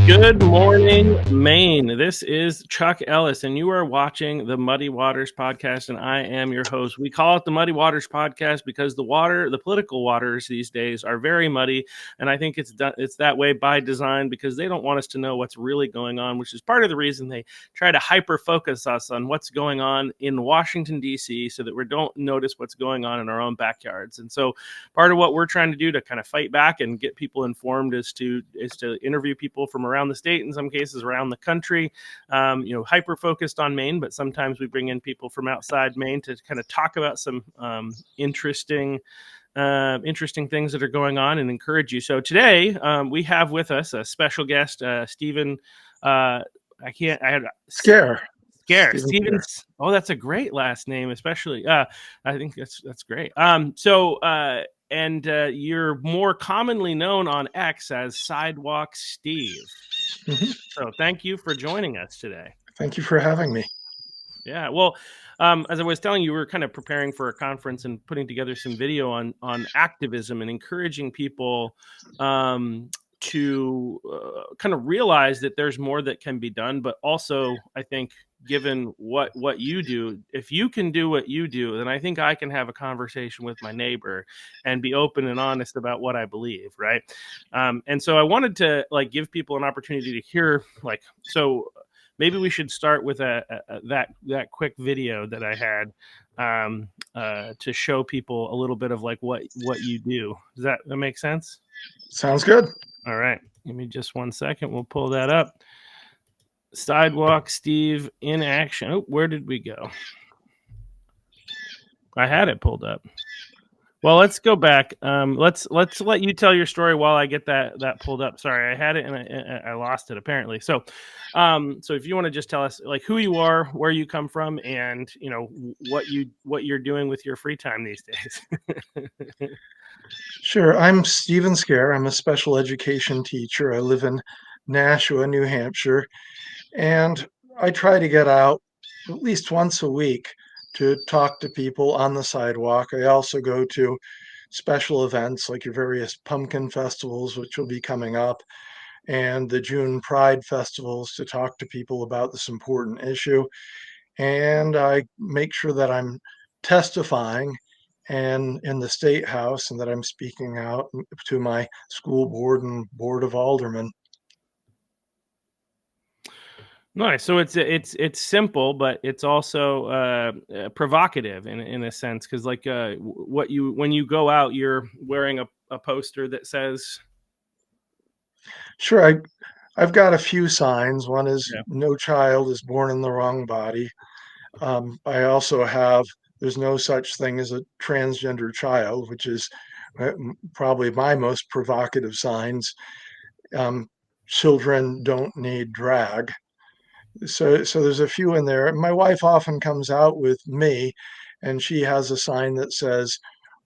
Good morning, Maine. This is Chuck Ellis, and you are watching the Muddy Waters Podcast, and I am your host. We call it the Muddy Waters Podcast because the political waters these days are very muddy, and I think it's that way by design because they don't want us to know what's really going on, which is part of the reason they try to hyper-focus us on what's going on in Washington, D.C., so that we don't notice what's going on in our own backyards. And so part of what we're trying to do to kind of fight back and get people informed is to interview people from around the state, in some cases around the country, hyper focused on Maine, but sometimes we bring in people from outside Maine to kind of talk about some interesting things that are going on and encourage you. So today we have with us a special guest, Stephen. Scaer. Steven. Oh, that's a great last name, especially. I think that's great. And you're more commonly known on X as Sidewalk Steve. Mm-hmm. So thank you for joining us today. Thank you for having me. Yeah, well, as I was telling you, we were kind of preparing for a conference and putting together some video on activism and encouraging people to kind of realize that there's more that can be done, but also I think given what you do, if you can do what you do, then I think I can have a conversation with my neighbor and be open and honest about what I believe, right? And so I wanted to give people an opportunity to hear, so maybe we should start with that quick video that I had to show people a little bit of what you do. Does that make sense? Sounds good. All right. Give me just 1 second. We'll pull that up. Sidewalk Steve in action. Oh, where did we go? I had it pulled up. Well, let's go back. Let's let you tell your story while I get that pulled up. Sorry, I had it and I lost it apparently. So if you want to just tell us who you are, where you come from, and what you're doing with your free time these days. Sure. I'm Stephen Scaer. I'm a special education teacher. I live in Nashua, New Hampshire, and I try to get out at least once a week to talk to people on the sidewalk. I also go to special events like your various pumpkin festivals, which will be coming up, and the June Pride festivals to talk to people about this important issue. And I make sure that I'm testifying and in the State House and that I'm speaking out to my school board and board of aldermen. Nice. So it's simple, but it's also provocative in a sense, because when you go out, you're wearing a poster that says. Sure, I've got a few signs. One is no child is born in the wrong body. I also have there's no such thing as a transgender child, which is probably my most provocative signs. Children don't need drag. So there's a few in there. My wife often comes out with me, and she has a sign that says,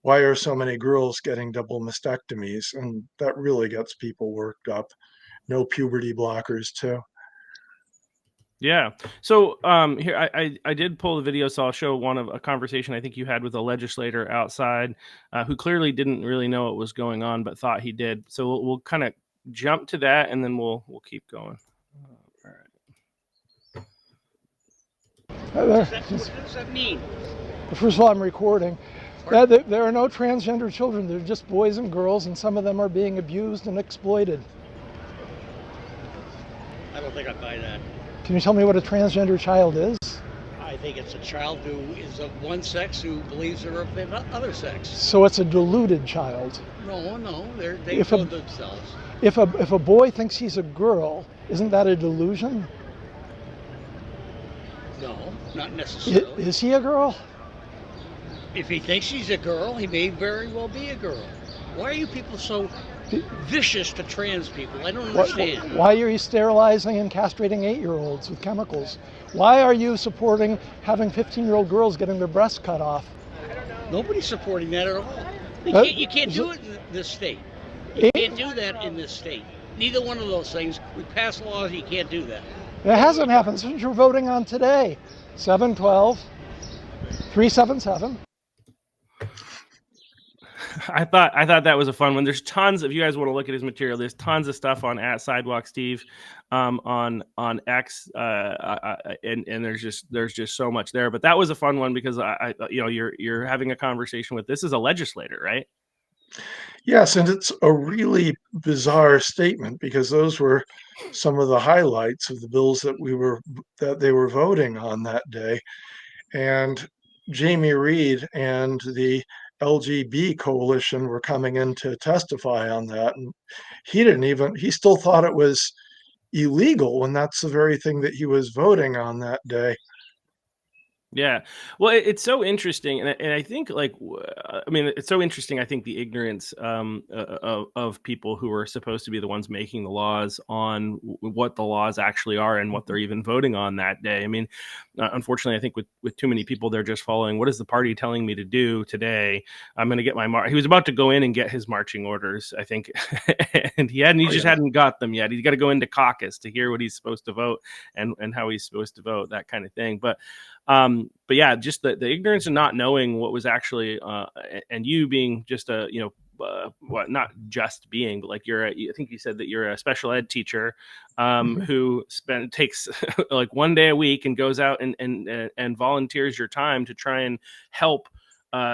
"Why are so many girls getting double mastectomies?" And that really gets people worked up. No puberty blockers, too. Yeah. So here I did pull the video, so I'll show a conversation I think you had with a legislator outside who clearly didn't really know what was going on, but thought he did. So we'll kind of jump to that, and then we'll keep going. All right. What does that mean? First of all, I'm recording. There are no transgender children. They're just boys and girls, and some of them are being abused and exploited. I don't think I buy that. Can you tell me what a transgender child is? I think it's a child who is of one sex who believes they're of the other sex. So it's a deluded child. No, they know themselves. If a boy thinks he's a girl, isn't that a delusion? No, not necessarily. Is he a girl? If he thinks he's a girl, he may very well be a girl. Why are you people so vicious to trans people? I don't understand. Why are you sterilizing and castrating 8-year-olds with chemicals? Why are you supporting having 15-year-old girls getting their breasts cut off? Nobody's supporting that at all. You can't do it in this state. You can't do that in this state. Neither one of those things. We pass laws, you can't do that. It hasn't happened since you're voting on today. 712 377. I thought that was a fun one. There's tons. If you guys want to look at his material, there's tons of stuff on at Sidewalk Steve, on X, and there's just so much there. But that was a fun one because you're having a conversation with, this is a legislator, right? Yes, and it's a really bizarre statement because those were some of the highlights of the bills that they were voting on that day. And Jamie Reed and the LGB coalition were coming in to testify on that. And he still thought it was illegal when that's the very thing that he was voting on that day. Yeah. Well, it's so interesting. And I think it's so interesting. I think the ignorance of people who are supposed to be the ones making the laws on what the laws actually are and what they're even voting on that day. I mean, unfortunately, I think with too many people, they're just following, what is the party telling me to do today? I'm going to get he was about to go in and get his marching orders, I think. And he just hadn't got them yet. He's got to go into caucus to hear what he's supposed to vote and how he's supposed to vote, that kind of thing. But yeah, just the ignorance and not knowing what was actually, and you being just not just being, but like I think you said that you're a special ed teacher, who takes like one day a week and goes out and volunteers your time to try and help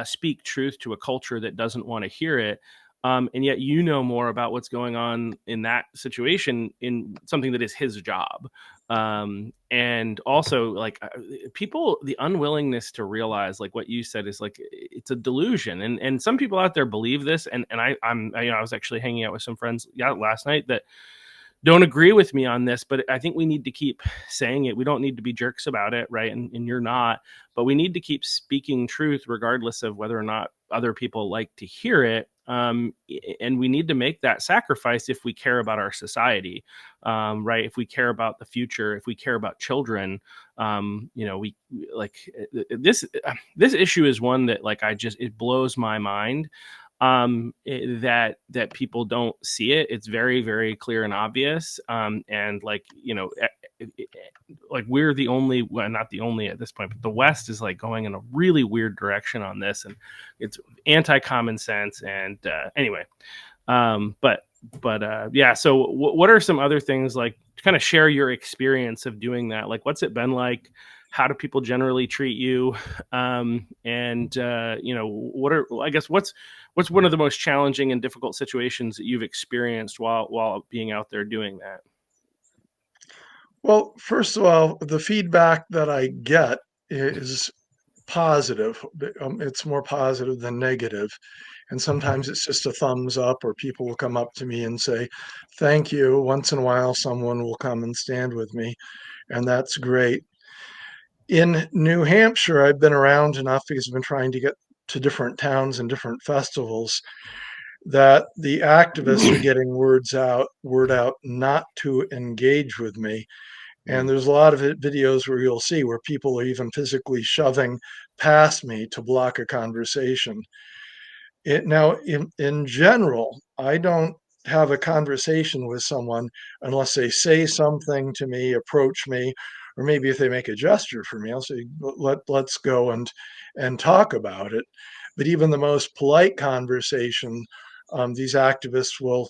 speak truth to a culture that doesn't want to hear it. And yet you know more about what's going on in that situation in something that is his job. And also like people, the unwillingness to realize, like what you said, is like, it's a delusion. And some people out there believe this. And I was actually hanging out with some friends last night that don't agree with me on this, but I think we need to keep saying it. We don't need to be jerks about it, right? And you're not, but we need to keep speaking truth regardless of whether or not other people like to hear it. And we need to make that sacrifice if we care about our society, right? If we care about the future, if we care about children, we like this issue is one that like it blows my mind. That people don't see it. It's very, very clear and obvious. And like, like we're the only, well, not the only at this point, but the West is like going in a really weird direction on this, and it's anti-common sense. And anyway, yeah. So what are some other things, like, to kind of share your experience of doing that? Like, what's it been like? How do people generally treat you? What's one of the most challenging and difficult situations that you've experienced while being out there doing that? Well, first of all, the feedback that I get is positive. It's more positive than negative. And sometimes it's just a thumbs up, or people will come up to me and say, thank you. Once in a while, someone will come and stand with me, and that's great. In New Hampshire, I've been around enough because I've been trying to get to different towns and different festivals, that the activists are getting word out not to engage with me. And there's a lot of videos where you'll see where people are even physically shoving past me to block a conversation. Now, in general, I don't have a conversation with someone unless they say something to me, approach me, or maybe if they make a gesture for me, I'll say, let's go and talk about it. But even the most polite conversation, these activists will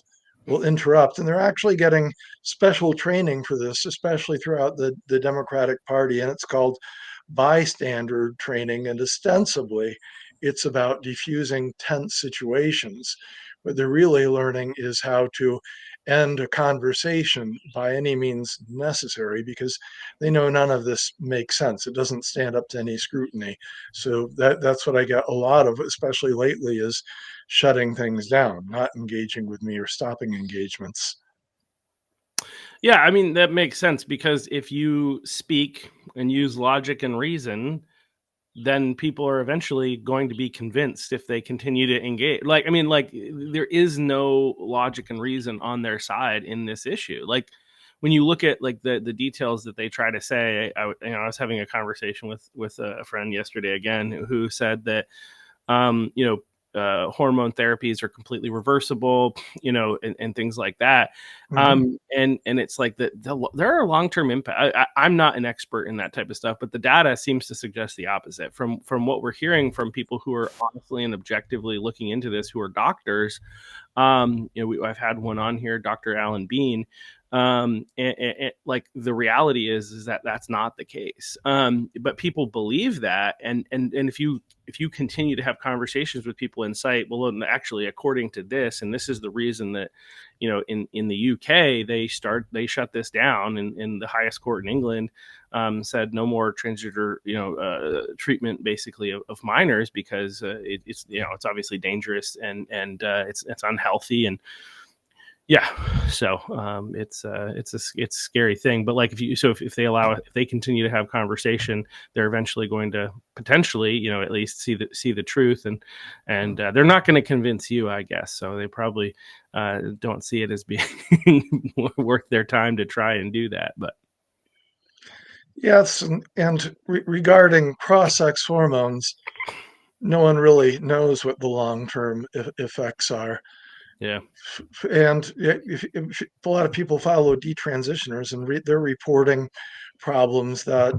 interrupt, and they're actually getting special training for this, especially throughout the Democratic Party, and it's called bystander training, and ostensibly it's about diffusing tense situations. What they're really learning is how to end a conversation by any means necessary, because they know none of this makes sense. It doesn't stand up to any scrutiny. So that's what I get a lot of, especially lately, is shutting things down, not engaging with me or stopping engagements. Yeah, I mean, that makes sense, because if you speak and use logic and reason, then people are eventually going to be convinced if they continue to engage. Like, I mean, like, there is no logic and reason on their side in this issue. Like, when you look at like the details that they try to say, I was having a conversation with a friend yesterday again, who said that, hormone therapies are completely reversible, and things like that. And it's like there are long-term impact. I'm not an expert in that type of stuff, but the data seems to suggest the opposite from what we're hearing from people who are honestly and objectively looking into this, who are doctors. I've had one on here, Dr. Alan Bean. And like the reality is that that's not the case. But people believe that. And if you continue to have conversations with people in sight, well, actually, according to this, and this is the reason that, in the UK, they shut this down, and the highest court in England said no more transgender, treatment basically of minors, because it's obviously dangerous and it's unhealthy. And yeah, so it's a scary thing. But like if they continue to have conversation, they're eventually going to potentially, at least see the truth, and they're not going to convince you, I guess. So they probably don't see it as being worth their time to try and do that. But yes, and regarding cross-sex hormones, no one really knows what the long-term effects are. Yeah. And if a lot of people follow detransitioners, and they're reporting problems that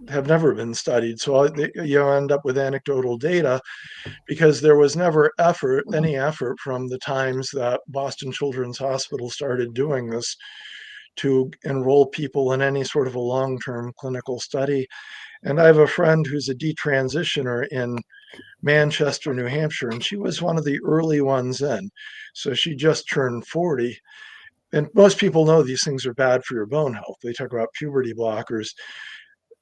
have never been studied. So you end up with anecdotal data, because there was never any effort from the times that Boston Children's Hospital started doing this to enroll people in any sort of a long-term clinical study. And I have a friend who's a detransitioner in Manchester, New Hampshire, and she was one of the early ones in. So she just turned 40. And most people know these things are bad for your bone health. They talk about puberty blockers.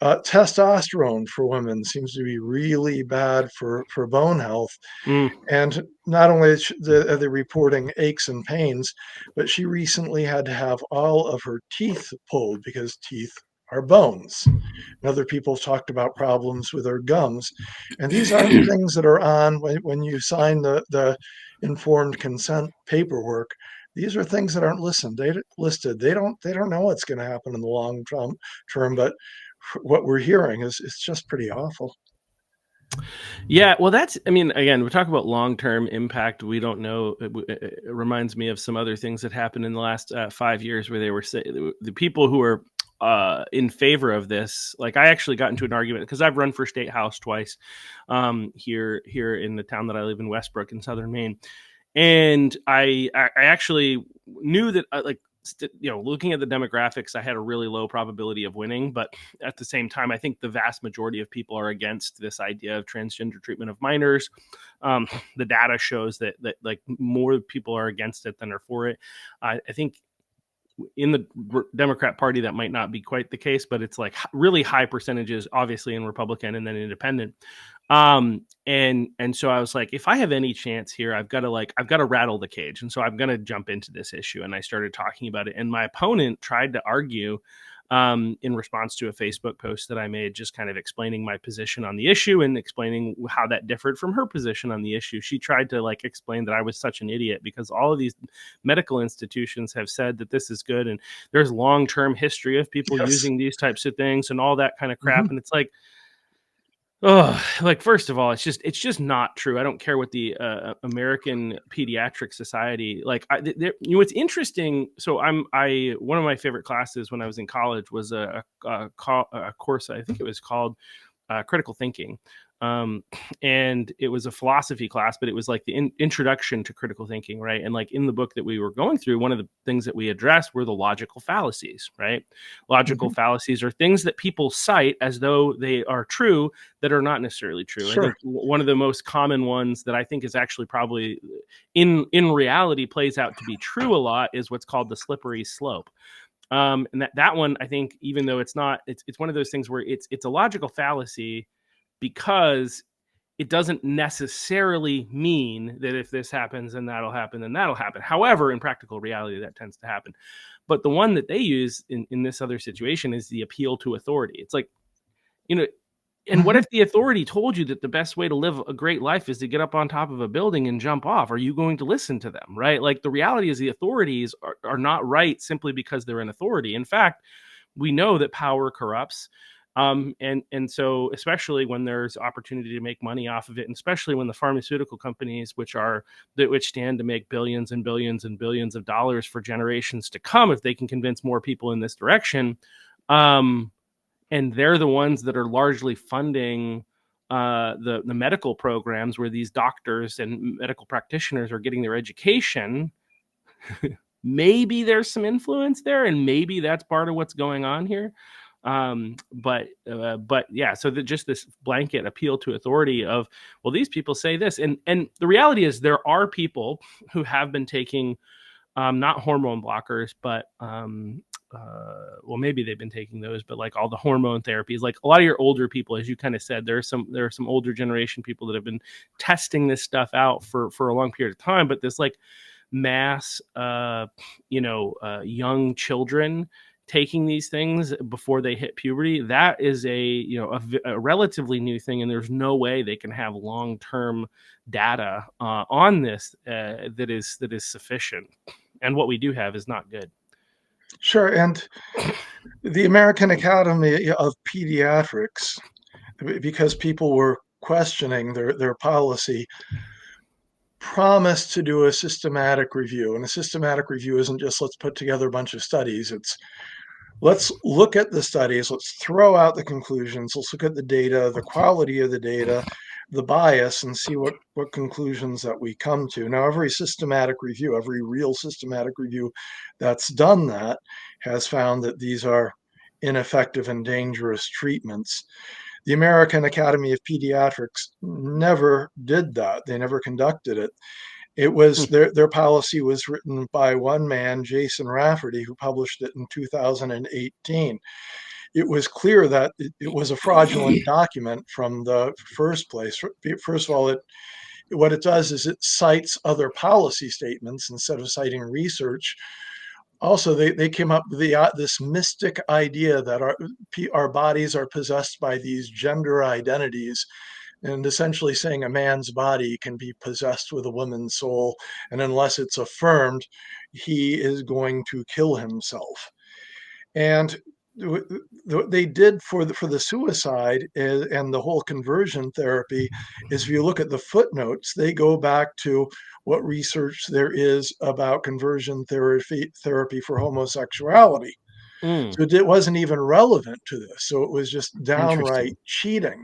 Testosterone for women seems to be really bad for bone health. And not only are they reporting aches and pains, but she recently had to have all of her teeth pulled, because teeth are bones. And other people talked about problems with their gums. And these aren't things that are on when you sign the informed consent paperwork. These are things that aren't listed. They don't know what's going to happen in the long term, but what we're hearing is just pretty awful. Yeah, well, again, we talk about long-term impact. We don't know. It reminds me of some other things that happened in the last 5 years, where they were the people who are in favor of this. Like, I actually got into an argument, because I've run for state house twice here in the town that I live in, Westbrook in southern Maine. And I actually knew that, looking at the demographics, I had a really low probability of winning. But at the same time, I think the vast majority of people are against this idea of transgender treatment of minors. The data shows that like more people are against it than are for it. I think in the Democrat Party, that might not be quite the case, but it's like really high percentages, obviously, in Republican and then Independent. And so I was like, if I have any chance here, I've got to rattle the cage. And so I'm going to jump into this issue. And I started talking about it. And my opponent tried to argue in response to a Facebook post that I made, just kind of explaining my position on the issue and explaining how that differed from her position on the issue. She tried to explain that I was such an idiot because all of these medical institutions have said that this is good, and there's long-term history of people using these types of things and all that kind of crap. And it's like, first of all, it's just not true. I don't care what the American Pediatric Society, it's interesting. So one of my favorite classes when I was in college was a course, I think it was called Critical Thinking. And it was a philosophy class, but it was like the introduction to critical thinking, right? And like in the book that we were going through, one of the things that we addressed were the logical fallacies, right? Logical fallacies are things that people cite as though they are true that are not necessarily true. Sure. I think one of the most common ones that I think is actually probably in reality plays out to be true a lot is what's called the slippery slope. And that one, I think, even though it's not, it's one of those things where it's a logical fallacy, because it doesn't necessarily mean that if this happens, then that'll happen, then that'll happen. However, in practical reality, that tends to happen. But the one that they use in this other situation is the appeal to authority. It's like, and what if the authority told you that the best way to live a great life is to get up on top of a building and jump off? Are you going to listen to them, right? Like, the reality is the authorities are not right simply because they're an authority. In fact, we know that power corrupts. And so especially when there's opportunity to make money off of it, and especially when the pharmaceutical companies, which stand to make billions and billions and billions of dollars for generations to come, if they can convince more people in this direction, and they're the ones that are largely funding the medical programs where these doctors and medical practitioners are getting their education. Maybe there's some influence there, and maybe that's part of what's going on here. But yeah, so just this blanket appeal to authority of, well, these people say this, and the reality is there are people who have been taking not hormone blockers, but well, maybe they've been taking those, but like all the hormone therapies, like a lot of your older people, as you kind of said, there are some older generation people that have been testing this stuff out for a long period of time. But this like mass, young children taking these things before they hit puberty, that is a relatively new thing, and there's no way they can have long-term data on this that is sufficient. And what we do have is not good. Sure. And the American Academy of Pediatrics, because people were questioning their policy, promised to do a systematic review. And a systematic review isn't just let's put together a bunch of studies. It's let's look at the studies, let's throw out the conclusions, let's look at the data, the quality of the data, the bias, and see what conclusions that we come to. Now, every real systematic review that's done that has found that these are ineffective and dangerous treatments. The American Academy of Pediatrics never did that. They never conducted it. It was their policy was written by one man, Jason Rafferty, who published it in 2018. It was clear that it was a fraudulent document from the first place. First of all, what it does is it cites other policy statements instead of citing research. Also, they came up with this mystic idea that our bodies are possessed by these gender identities, and essentially saying a man's body can be possessed with a woman's soul, and unless it's affirmed, he is going to kill himself. And they did for the suicide and the whole conversion therapy is, if you look at the footnotes, they go back to what research there is about conversion therapy for homosexuality. So it wasn't even relevant to this. So it was just downright cheating.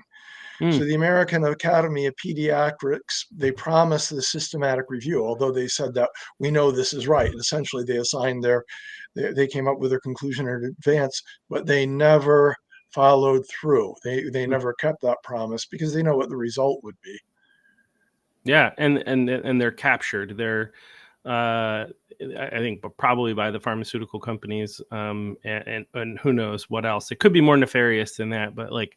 So the American Academy of Pediatrics, they promised the systematic review, although they said that we know this is right. Essentially, they came up with their conclusion in advance, but they never followed through. They never kept that promise because they know what the result would be. Yeah, and they're captured. They're I think, but probably by the pharmaceutical companies, and who knows what else. It could be more nefarious than that, but like,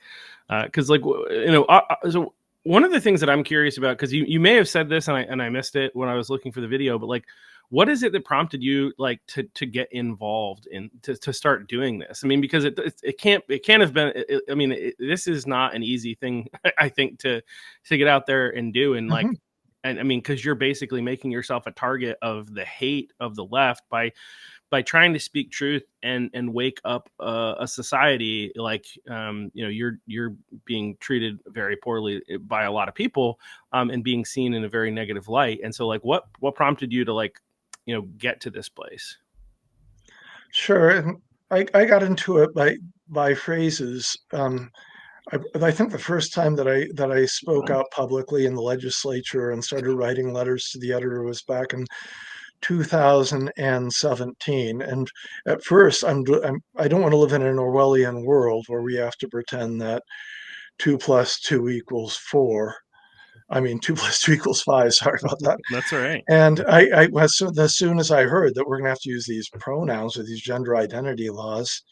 because so one of the things that I'm curious about, because you may have said this and I missed it when I was looking for the video, but like, what is it that prompted you like to get involved in to start doing this? I mean, because it can't have been. This is not an easy thing, I think, to get out there and do, and like. And I mean, because you're basically making yourself a target of the hate of the left by trying to speak truth and wake up a society like you're being treated very poorly by a lot of people, and being seen in a very negative light. And so, like, what prompted you to get to this place? Sure, and I got into it by phrases. I think the first time that I spoke out publicly in the legislature and started writing letters to the editor was back in 2017. And at first, I don't want to live in an Orwellian world where we have to pretend that 2 + 2 = 4. I mean, 2 + 2 = 5. Sorry about that. That's all right. And as soon as I heard that we're going to have to use these pronouns or these gender identity laws.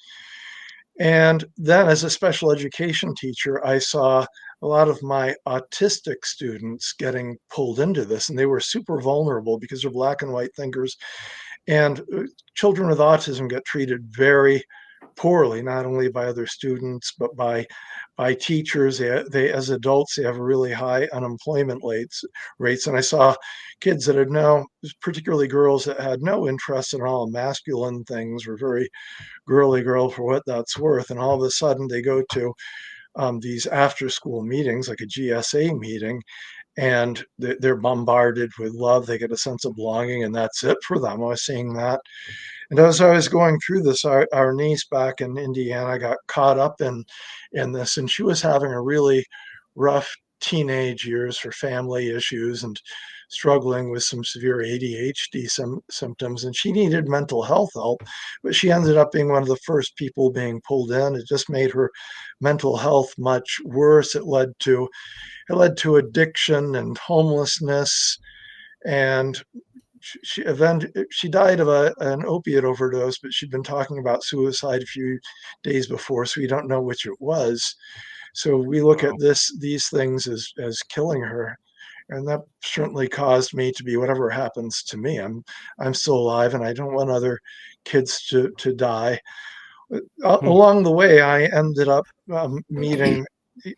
And then as a special education teacher, I saw a lot of my autistic students getting pulled into this, and they were super vulnerable because they're black and white thinkers. And children with autism get treated very poorly, not only by other students, but by teachers. They as adults, they have really high unemployment rates. And I saw kids that had particularly girls that had no interest at all in masculine things, were very girly girl for what that's worth. And all of a sudden they go to these after school meetings, like a GSA meeting, and they're bombarded with love. They get a sense of belonging, and that's it for them. I was seeing that. And as I was going through this, our niece back in Indiana got caught up in this, and she was having a really rough teenage years for family issues and struggling with some severe ADHD symptoms, and she needed mental health help. But she ended up being one of the first people being pulled in. It just made her mental health much worse. It led to addiction and homelessness, and she died of an opiate overdose, but she'd been talking about suicide a few days before, so we don't know which it was. So we look at these things as killing her, and that certainly caused me to be, whatever happens to me, I'm still alive, and I don't want other kids to die. Along the way, I ended up meeting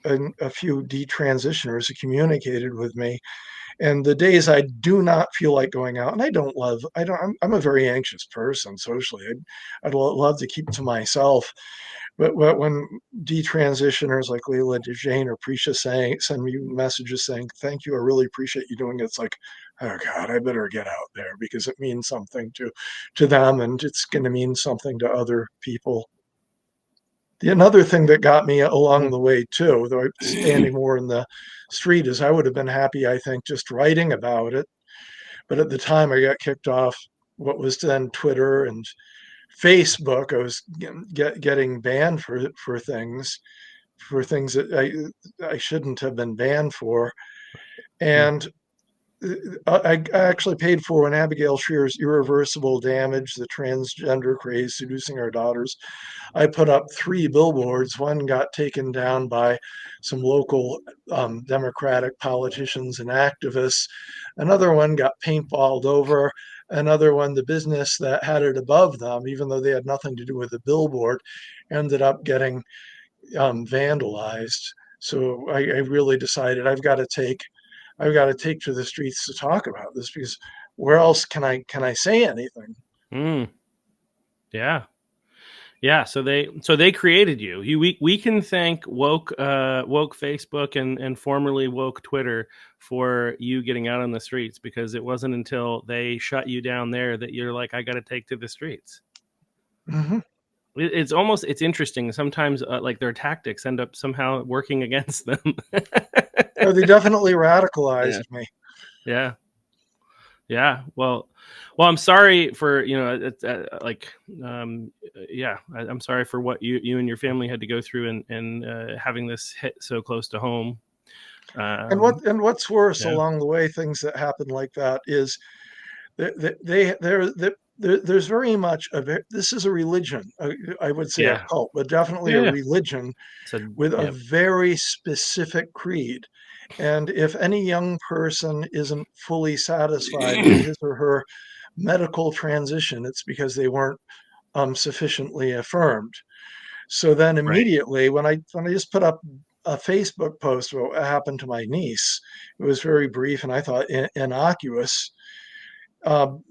a few detransitioners who communicated with me. And the days I do not feel like going out, and I'm a very anxious person socially. I'd love to keep to myself. But when detransitioners like Leila DeJane or Prisha send me messages saying, thank you, I really appreciate you doing it, it's like, oh God, I better get out there, because it means something to them, and it's going to mean something to other people. Another thing that got me along the way too, though standing more in the street, is I would have been happy, I think, just writing about it. But at the time, I got kicked off what was then Twitter and Facebook. I was getting banned for things that I shouldn't have been banned for. And I actually paid for when Abigail Shrier's Irreversible Damage, the transgender craze seducing our daughters. I put up 3 billboards. One got taken down by some local Democratic politicians and activists. Another one got paintballed over. Another one, the business that had it above them, even though they had nothing to do with the billboard, ended up getting vandalized. So I really decided I've got to take to the streets to talk about this, because where else can I say anything? Yeah. So they created you. We can thank woke Facebook and formerly woke Twitter for you getting out on the streets, because it wasn't until they shut you down there that you're like, I got to take to the streets. Mm-hmm. It's interesting. Sometimes like their tactics end up somehow working against them. Oh, they definitely radicalized me. Yeah. Well, I'm sorry for, I'm sorry for what you and your family had to go through, and having this hit so close to home. And what's worse along the way, things that happen like that, is there's very much this is a religion. I would say a cult, but definitely a religion with a very specific creed. And if any young person isn't fully satisfied with his or her medical transition, it's because they weren't sufficiently affirmed. So then immediately, when I just put up a Facebook post about what happened to my niece, it was very brief and I thought innocuous. That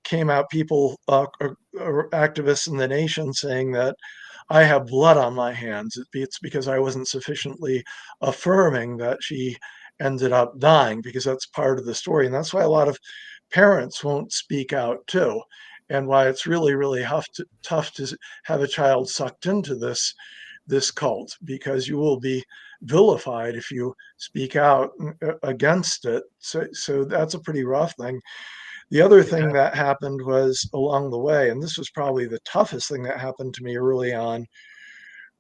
came out, people, activists in the nation, saying that I have blood on my hands. It's because I wasn't sufficiently affirming that she ended up dying, because that's part of the story. And that's why a lot of parents won't speak out too, and why it's really, really tough to have a child sucked into this cult, because you will be vilified if you speak out against it. So that's a pretty rough thing. The other thing that happened was along the way, and this was probably the toughest thing that happened to me early on,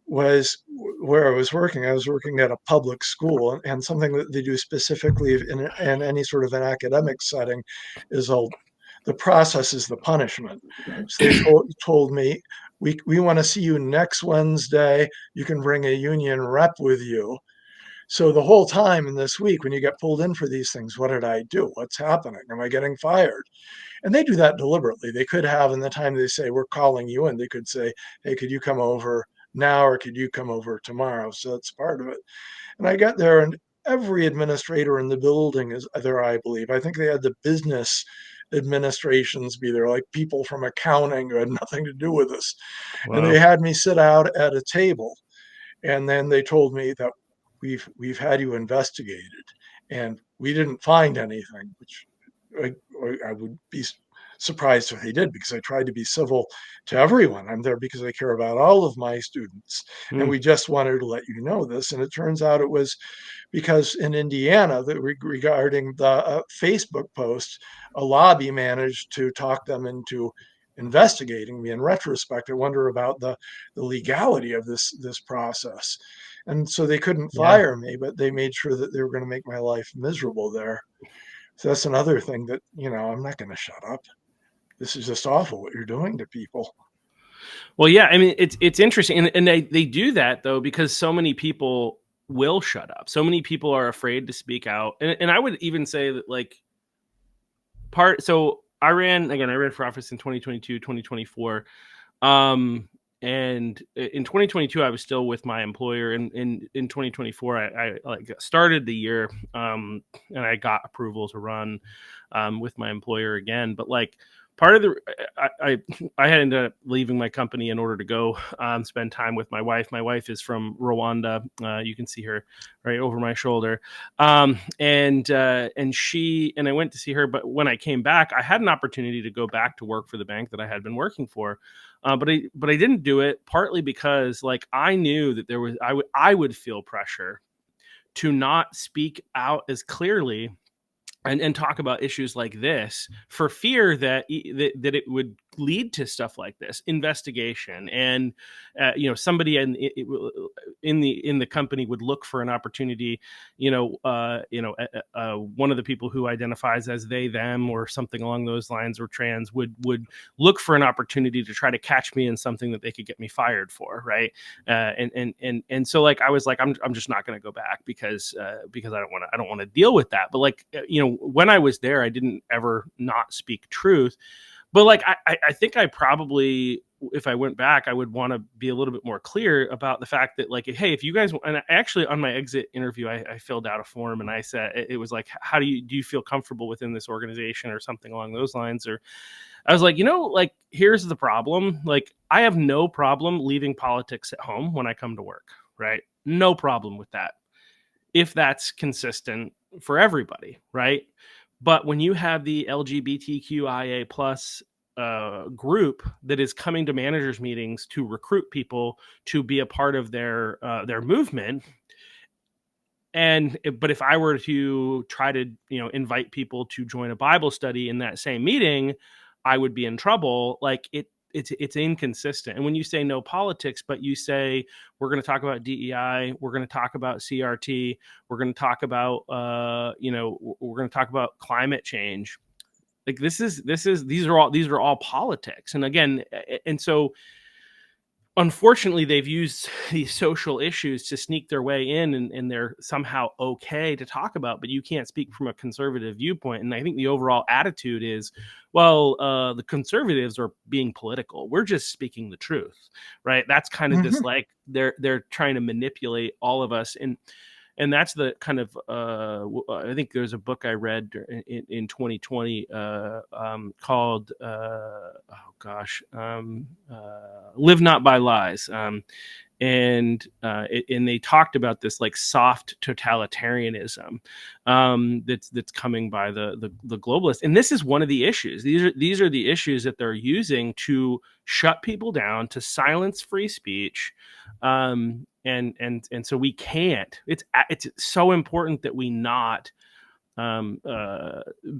was where I was working. I was working at a public school, and something that they do specifically in any sort of an academic setting is the process is the punishment. So they told me, we want to see you next Wednesday. You can bring a union rep with you. So the whole time in this week, when you get pulled in for these things, what did I do? What's happening? Am I getting fired? And they do that deliberately. They could have, in the time they say, we're calling you in, they could say, hey, could you come over now or could you come over tomorrow? So that's part of it. And I got there, and every administrator in the building is there, I believe. I think they had the business administrations be there, like people from accounting who had nothing to do with us. And Wow. they had me sit out at a table. And then they told me that we've had you investigated, and we didn't find anything, which I, I would be surprised if they did, because I tried to be civil to everyone. I'm there because I care about all of my students, and Mm. we just wanted to let you know this. And it turns out it was because in Indiana, that regarding the Facebook post, a lobby managed to talk them into investigating me. In retrospect, I wonder about the legality of this process. And so they couldn't Yeah. fire me, but they made sure that they were going to make my life miserable there. So that's another thing that, I'm not going to shut up. This is just awful what you're doing to people. Well, yeah, I mean, it's interesting, and they do that though because so many people will shut up. So many people are afraid to speak out, and I would even say that like So I ran for office in 2022, 2024. And in 2022, I was still with my employer. And in 2024, I like started the year, and I got approval to run with my employer again. But like part of the, I had ended up leaving my company in order to go spend time with my wife. My wife is from Rwanda. You can see her right over my shoulder. And I went to see her. But when I came back, I had an opportunity to go back to work for the bank that I had been working for. But I didn't do it, partly because like I knew that I would feel pressure to not speak out as clearly and talk about issues like this for fear that it would lead to stuff like this investigation, and somebody in the company would look for an opportunity. One of the people who identifies as they them or something along those lines or trans would look for an opportunity to try to catch me in something that they could get me fired for, right? And so like I was like I'm just not going to go back because I don't want to deal with that. But like when I was there, I didn't ever not speak truth. But like I think I probably, if I went back, I would want to be a little bit more clear about the fact that like, hey, if you guys, and I actually on my exit interview, I filled out a form and I said it was like, how do you feel comfortable within this organization or something along those lines? Or I was like, like here's the problem. Like I have no problem leaving politics at home when I come to work, right? No problem with that, if that's consistent for everybody, right? But when you have the LGBTQIA plus group that is coming to managers meetings to recruit people to be a part of their movement, but if I were to try to invite people to join a Bible study in that same meeting, I would be in trouble. Like it's inconsistent. And when you say no politics, but you say we're going to talk about DEI, we're going to talk about CRT, we're going to talk about we're going to talk about climate change. Like these are all politics. And again, and so unfortunately, they've used these social issues to sneak their way in, and they're somehow okay to talk about, but you can't speak from a conservative viewpoint. And I think the overall attitude is, well, the conservatives are being political. We're just speaking the truth, right? That's kind of this, like they're trying to manipulate all of us. And that's the kind of I think there's a book I read in 2020 called Live Not by Lies, and they talked about this like soft totalitarianism that's coming by the globalists. And this is one of the issues. These are the issues that they're using to shut people down, to silence free speech. And so we can't. It's so important that we not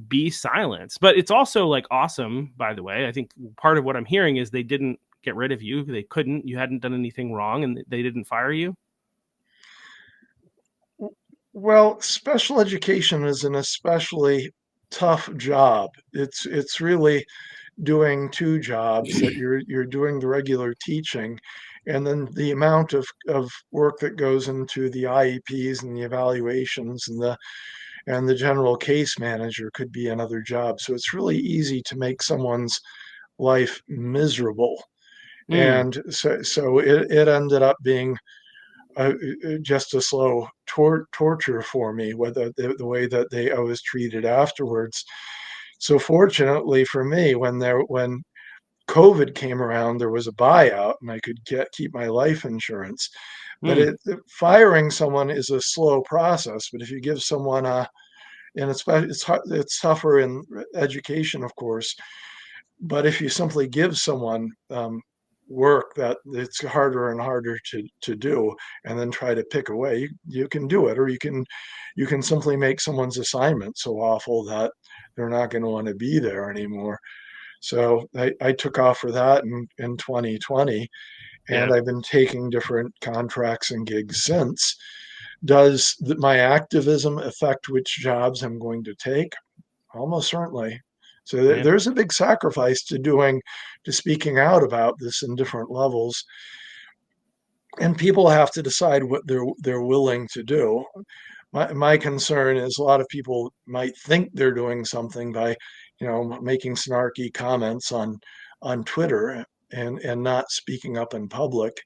be silenced. But it's also like awesome, by the way. I think part of what I'm hearing is they didn't get rid of you. They couldn't. You hadn't done anything wrong, and they didn't fire you. Well, special education is an especially tough job. It's really doing two jobs, that you're doing the regular teaching, and then the amount of work that goes into the IEPs and the evaluations and the general case manager could be another job. So it's really easy to make someone's life miserable. And so it ended up being just a slow torture for me, whether the way that I was treated afterwards. So fortunately for me, when COVID came around, there was a buyout and I could keep my life insurance. But firing someone is a slow process. But if you give someone and it's tougher in education, of course. But if you simply give someone work that it's harder and harder to do, and then try to pick away, you can do it, or you can simply make someone's assignment so awful that they're not going to want to be there anymore. So I took off for that in 2020, and I've been taking different contracts and gigs since. Does my activism affect which jobs I'm going to take? Almost certainly. So there's a big sacrifice to speaking out about this in different levels, and people have to decide what they're willing to do. My concern is a lot of people might think they're doing something by, making snarky comments on Twitter and not speaking up in public.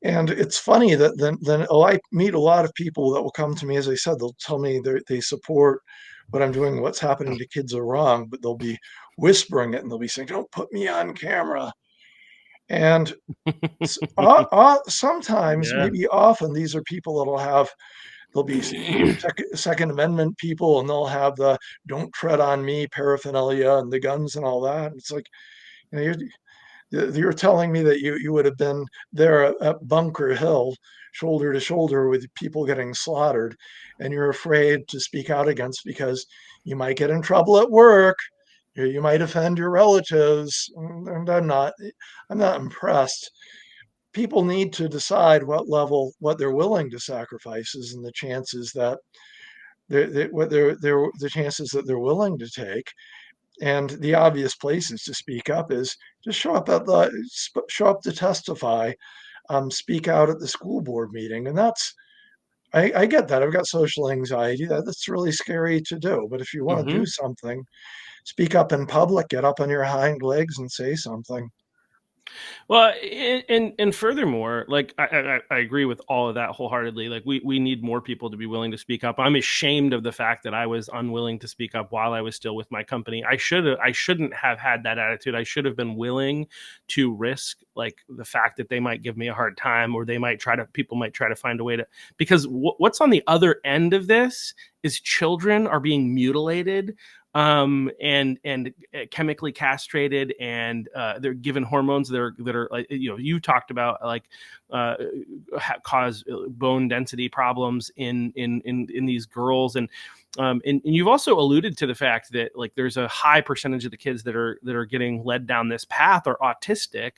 And it's funny that then I meet a lot of people that will come to me, as I said, they'll tell me they support what I'm doing, what's happening to kids are wrong, but they'll be whispering it and they'll be saying, "Don't put me on camera." And sometimes, maybe often, these are people they'll be Second Amendment people, and they'll have the "don't tread on me" paraphernalia and the guns and all that. It's like, you're telling me that you would have been there at Bunker Hill, shoulder to shoulder with people getting slaughtered, and you're afraid to speak out against because you might get in trouble at work, you might offend your relatives. And I'm not impressed. People need to decide what they're willing to sacrifice, and the chances that the chances that they're willing to take. And the obvious places to speak up is just show up to testify, speak out at the school board meeting. And I get that. I've got social anxiety. That's really scary to do. But if you want to do something, speak up in public, get up on your hind legs and say something. Well, and furthermore, like I agree with all of that wholeheartedly. Like we need more people to be willing to speak up. I'm ashamed of the fact that I was unwilling to speak up while I was still with my company. I shouldn't have had that attitude. I should have been willing to risk like the fact that they might give me a hard time, or people might try to find a way to, because what's on the other end of this is children are being mutilated, and chemically castrated, and they're given hormones that are like, you talked about, like cause bone density problems in these girls, and you've also alluded to the fact that like there's a high percentage of the kids that are getting led down this path are autistic,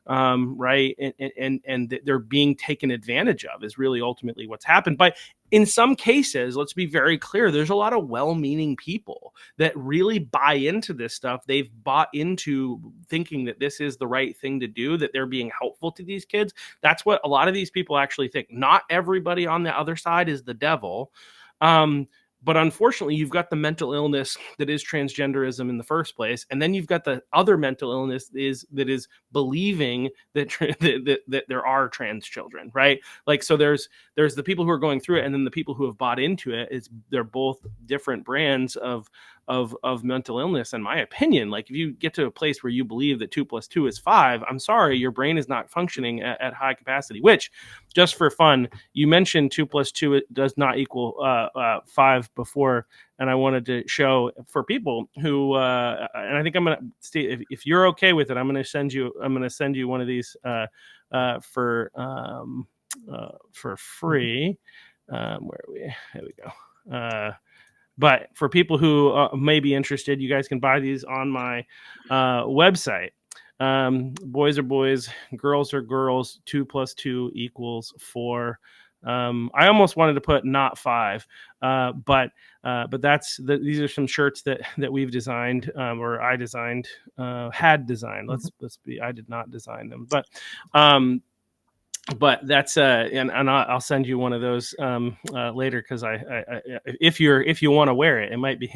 right? And they're being taken advantage of is really ultimately what's happened. But in some cases, let's be very clear, there's a lot of well-meaning people that really buy into this stuff. They've bought into thinking that this is the right thing to do, that they're being helpful to these kids. That's what a lot of these people actually think. Not everybody on the other side is the devil. But unfortunately, you've got the mental illness that is transgenderism in the first place, and then you've got the other mental illness that is believing that that there are trans children, right? Like, so there's the people who are going through it, and then the people who have bought into it. They're both different brands of mental illness, in my opinion. Like, if you get to a place where you believe that 2 + 2 is 5, I'm sorry, your brain is not functioning at high capacity. Which, just for fun, you mentioned 2 + 2 it does not equal 5 before, and I wanted to show for people who and I think I'm gonna stay, if you're okay with it, I'm gonna send you one of these for free. Where are we? There we go. But for people who may be interested, you guys can buy these on my website. Boys are boys, girls are girls. 2 + 2 = 4. I almost wanted to put not 5, but these are some shirts that we've designed, or I designed, had designed. I did not design them, but that's and I'll send you one of those later, because if you want to wear it, it might be.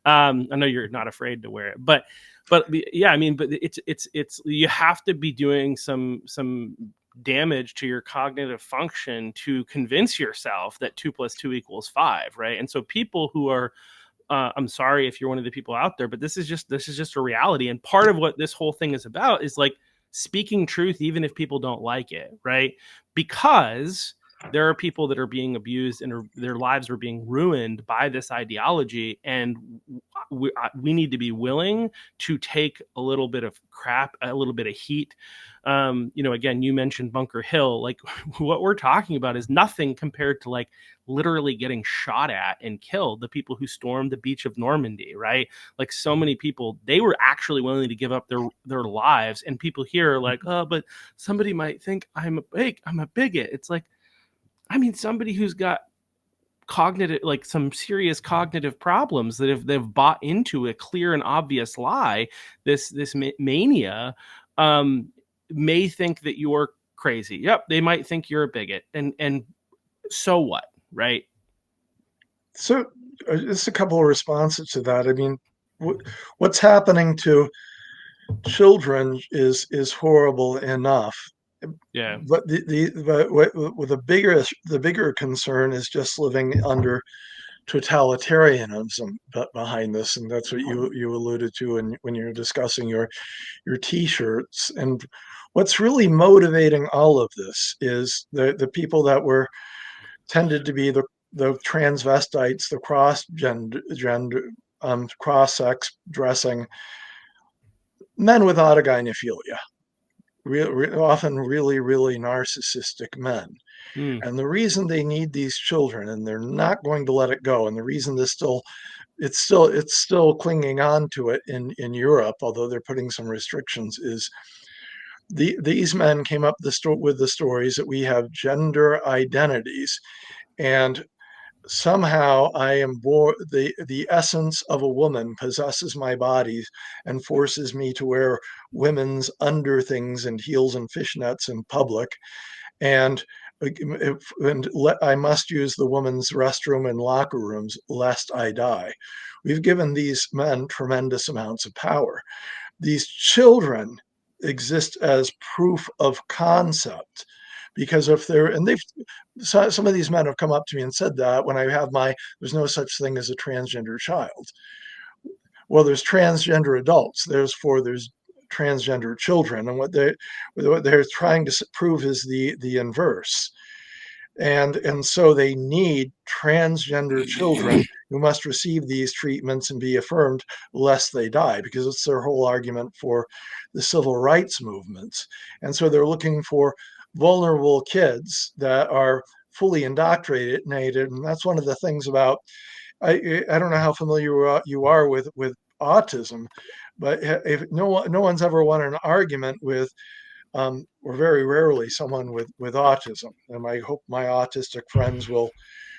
I know you're not afraid to wear it, but yeah, I mean, but it's you have to be doing some damage to your cognitive function to convince yourself that 2 + 2 = 5, right? And so people who are I'm sorry if you're one of the people out there, but this is just a reality. And part of what this whole thing is about is like speaking truth, even if people don't like it, right? Because there are people that are being abused and their lives are being ruined by this ideology. And we need to be willing to take a little bit of crap, a little bit of heat. Again, you mentioned Bunker Hill. Like, what we're talking about is nothing compared to like literally getting shot at and killed. The people who stormed the beach of Normandy, right? Like, so many people, they were actually willing to give up their lives. And people here are like, oh, but somebody might think I'm a bigot. It's like, I mean, somebody who's got cognitive, like some serious cognitive problems, that if they've bought into a clear and obvious lie, this mania, may think that you're crazy. Yep, they might think you're a bigot, and so what, right? So, just a couple of responses to that. I mean, what's happening to children is horrible enough. Yeah. But the bigger concern is just living under totalitarianism behind this, and that's what you alluded to when you're discussing your T-shirts. And what's really motivating all of this is the people that were tended to be the transvestites, the cross-sex dressing men with autogynephilia, often really, really narcissistic men. And the reason they need these children, and they're not going to let it go, and the reason it's still clinging on to it in Europe, although they're putting some restrictions, is these men came up with the stories that we have gender identities, and somehow I am born, the essence of a woman possesses my body and forces me to wear women's underthings and heels and fishnets in public, and I must use the woman's restroom and locker rooms lest I die. We've given these men tremendous amounts of power. These children exist as proof of concept, because if they're, and they've, some of these men have come up to me and said that when I have there's no such thing as a transgender child. Well, there's transgender adults, there's transgender children, and what they're trying to prove is the inverse. And so they need transgender children who must receive these treatments and be affirmed lest they die, because it's their whole argument for the civil rights movements. And so they're looking for vulnerable kids that are fully indoctrinated. And that's one of the things about, I don't know how familiar you are with autism, but if no one's ever won an argument with or very rarely someone with autism. And I hope my autistic friends will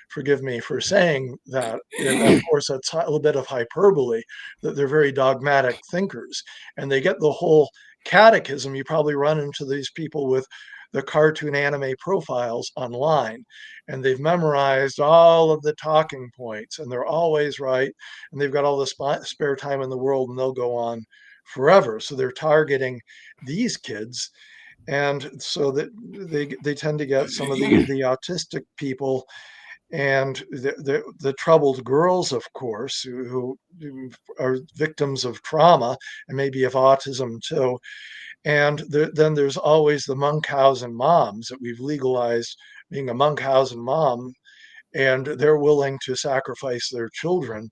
forgive me for saying that. And of course, that's a little bit of hyperbole, that they're very dogmatic thinkers, and they get the whole catechism. You probably run into these people with the cartoon anime profiles online, and they've memorized all of the talking points, and they're always right, and they've got all the spare time in the world, and they'll go on forever. So they're targeting these kids, and so that they tend to get some of the autistic people and the troubled girls, of course, who are victims of trauma and maybe of autism too. And then there's always the Munchausen moms that we've legalized being a Munchausen mom, and they're willing to sacrifice their children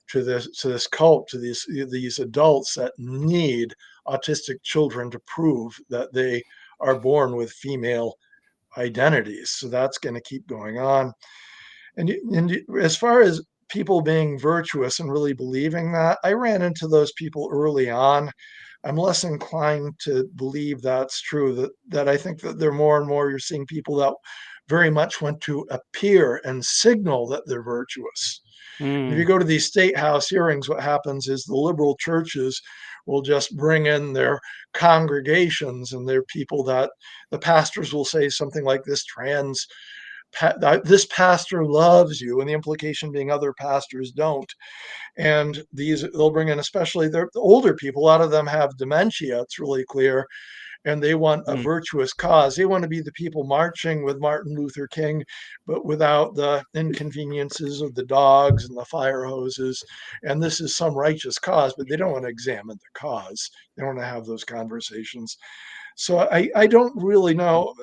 to this cult, to these adults that need autistic children to prove that they are born with female identities. So that's going to keep going on. And as far as people being virtuous and really believing that, I ran into those people early on. I'm less inclined to believe that's true. That I think that there more and more you're seeing people that very much want to appear and signal that they're virtuous. If you go to these state house hearings, what happens is the liberal churches will just bring in their congregations and their people that the pastors will say something like this pastor loves you, and the implication being other pastors don't. And they'll bring in, especially the older people, a lot of them have dementia, it's really clear, and they want a virtuous cause. They want to be the people marching with Martin Luther King, but without the inconveniences of the dogs and the fire hoses. And this is some righteous cause, but they don't want to examine the cause. They don't want to have those conversations. So I don't really know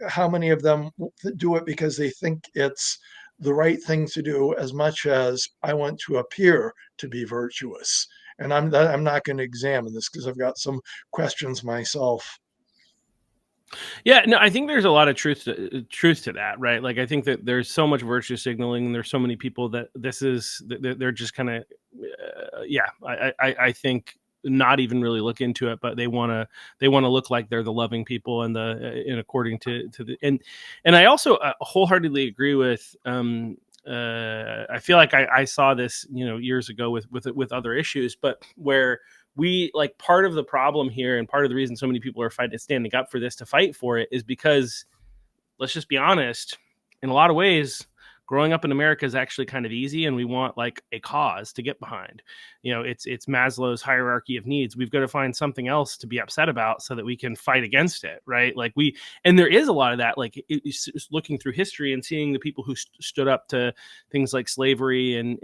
how many of them do it because they think it's the right thing to do, as much as I want to appear to be virtuous. And I'm not going to examine this because I've got some questions myself. Yeah, no, I think there's a lot of truth to that, right? Like, I think that there's so much virtue signaling, and there's so many people that they're just kind of, I think not even really look into it, but they want to look like they're the loving people and according to the and I also wholeheartedly agree with. I feel like I saw this, years ago with other issues, but where we, like, part of the problem here and part of the reason so many people are standing up for this to fight for it is because, let's just be honest, in a lot of ways, growing up in America is actually kind of easy, and we want, like, a cause to get behind. It's Maslow's hierarchy of needs. We've got to find something else to be upset about so that we can fight against it, right? Like, and there is a lot of that, like, it's looking through history and seeing the people who stood up to things like slavery and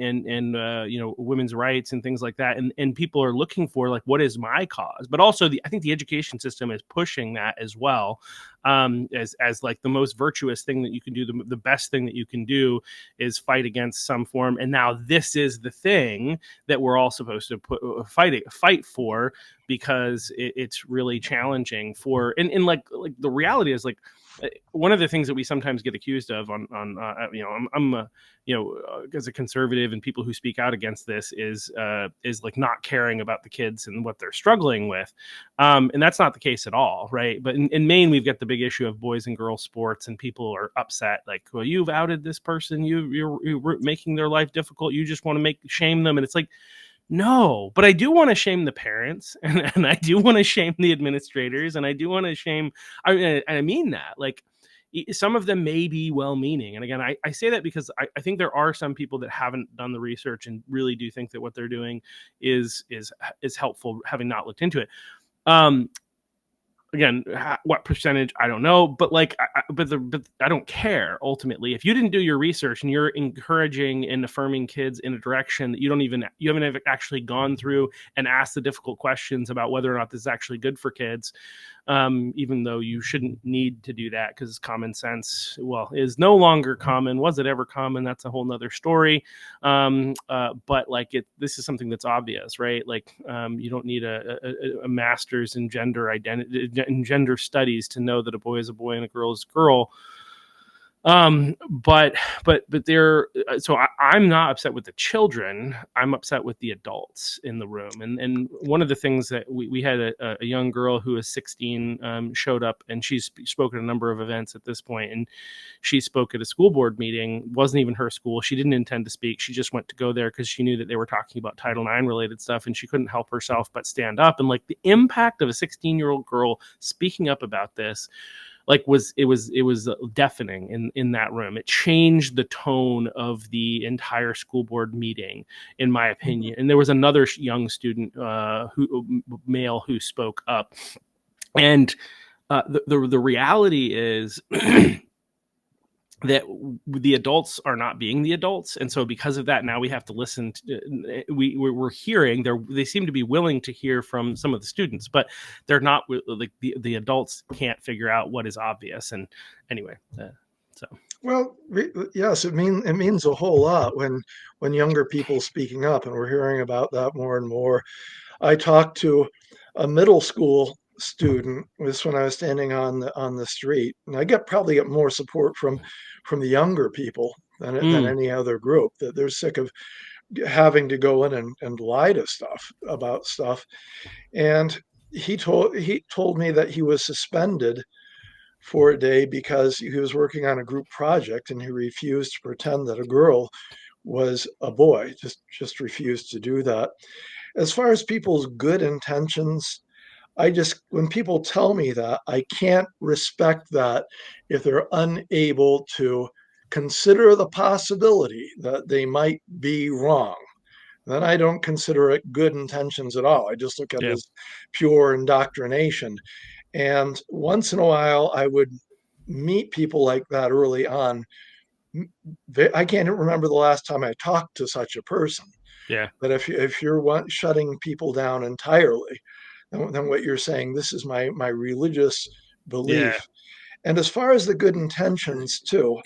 women's rights and things like that, and people are looking for, like, what is my cause? But also, I think the education system is pushing that as well, as like the most virtuous thing that you can do. The best thing that you can do is fight against some form. And now this is the thing that we're all supposed to fight for, because it's really challenging for, and like the reality is, like, one of the things that we sometimes get accused of I'm as a conservative, and people who speak out against this is like not caring about the kids and what they're struggling with. And that's not the case at all. Right. But in Maine, we've got the big issue of boys and girls sports, and people are upset. Like, well, you've outed this person. You're making their life difficult. You just want to shame them. And it's like, no, but I do want to shame the parents, and I do want to shame the administrators, and I do want to shame. I mean that, like, some of them may be well-meaning, and again, I say that because I think there are some people that haven't done the research and really do think that what they're doing is helpful, having not looked into it. Again, what percentage, I don't know, but like, but I don't care. Ultimately, if you didn't do your research and you're encouraging and affirming kids in a direction that you haven't actually gone through and asked the difficult questions about whether or not this is actually good for kids, even though you shouldn't need to do that, because common sense, well, is no longer common. Was it ever common? That's a whole nother story. But like, this is something that's obvious, right? Like, you don't need a master's in gender identity and gender studies to know that a boy is a boy and a girl is a girl. But I'm not upset with the children. I'm upset with the adults in the room. And one of the things that we had a young girl who is 16, showed up, and she's spoken at a number of events at this point. And she spoke at a school board meeting. Wasn't even her school. She didn't intend to speak. She just went to go there because she knew that they were talking about Title IX related stuff, and she couldn't help herself but stand up. And like, the impact of a 16-year-old girl speaking up about this, like, it was deafening in that room. It changed the tone of the entire school board meeting, in my opinion. And there was another young student, male, who spoke up. And the reality is that the adults are not being the adults, and so because of that, now we have to listen to, we're hearing, they seem to be willing to hear from some of the students, but they're not, like, the adults can't figure out what is obvious. And anyway, Well, yes, it means a whole lot when younger people speaking up, and we're hearing about that more and more. I talked to a middle school student, this when I was standing on the street, and I probably get more support from the younger people than any other group, that they're sick of having to go in and lie to about stuff. And he told me that he was suspended for a day because he was working on a group project and he refused to pretend that a girl was a boy, just refused to do that. As far as people's good intentions, when people tell me that, I can't respect that if they're unable to consider the possibility that they might be wrong. Then I don't consider it good intentions at all. I just look at it Yeah. as pure indoctrination. And once in a while, I would meet people like that early on. I can't remember the last time I talked to such a person. Yeah. But if you're shutting people down entirely, then what you're saying, this is my religious Yeah. belief. And as far as the good intentions too,